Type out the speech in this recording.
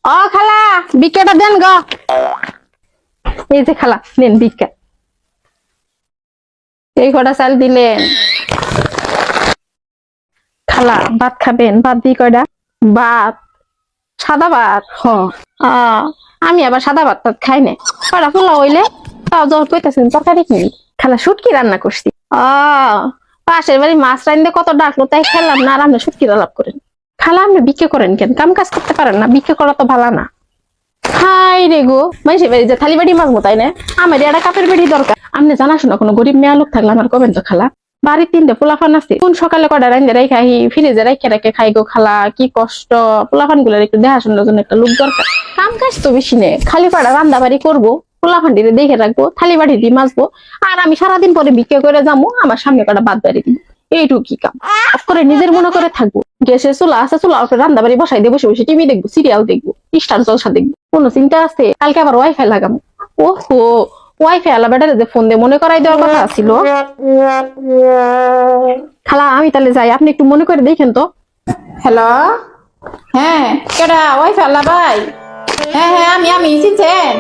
ও খালা, ভিক্ষাটা দেন গো। এই যে খালা নেন ভিক্ষা। এই কটা চাল দিলেন। খালা ভাত খাবেন? ভাত দিই কয়টা? ভাত সাদা ভাত? আমি আবার সাদা ভাত টাত খাই না। কয়টা পোলা হইলে তাও যখন কইতাছেন তরকারি কি? খালা শুটকি রান্না করছি। পাশের বাড়ি মাছ রান্ধে কত ডাকলো তাই খেলাম না, আর আপনি শুটকি আলাপ করেন। খালা আপনি ভিক্ষা করেন কেন? কাম কাজ করতে পারেন না? ভিক্ষা করা তো ভালো না। হাই রে গো, মাইসে বাড়ি যে থালি বাড়ি মাছবো তাই না? আমার একটা কাপের বেড়ি দরকার। আপনি জানাশোনা কোনো গরিব মেয়া লোক থাকলে আমার কবেন তো খালা। বাড়ির 3টে পোলাফান আছে, কোন সকালে কটা রান্ধে রাই খাই, ফ্রিজে রাইখে রেখে খাই গো খালা, কি কষ্ট। পোলাফান গুলার একটু দেখাশোনার জন্য একটা লোক দরকার। কাম কাজ তো বেশি নেই, খালি পাড়া রান্না বাড়ি করবো, পোলাফান্ডিরে দেখে রাখবো, থালি বাড়ি দিয়ে মাছবো, আর আমি সারাদিন পরে ভিক্ষা করে যাবো, আমার সামনে কটা বাদ বাড়ি দিব। এইটুকু কি কাম? অফ করে নিজের মনে করে থাকবো। গ্যাসের চুলা আছে, চুলা রান্না বাড়ি বসাই দিয়ে বসে বসে টিভি দেখবো, সিরিয়াল দেখবো, স্টার জলসা দেখবো। কোনো চিন্তা আছে? কালকে আবার ওয়াইফাই লাগাবো। ওহো, ওয়াইফাই আলা বেটারে যে ফোন দিয়ে মনে করাই দেওয়ার কথা ছিল। খালা আমি তাহলে যাই, আপনি একটু মনে করে দেখেন তো। হ্যালো, হ্যাঁ কেডা? ওয়াইফাই আলা ভাই? হ্যাঁ হ্যাঁ, আমি চিনছেন?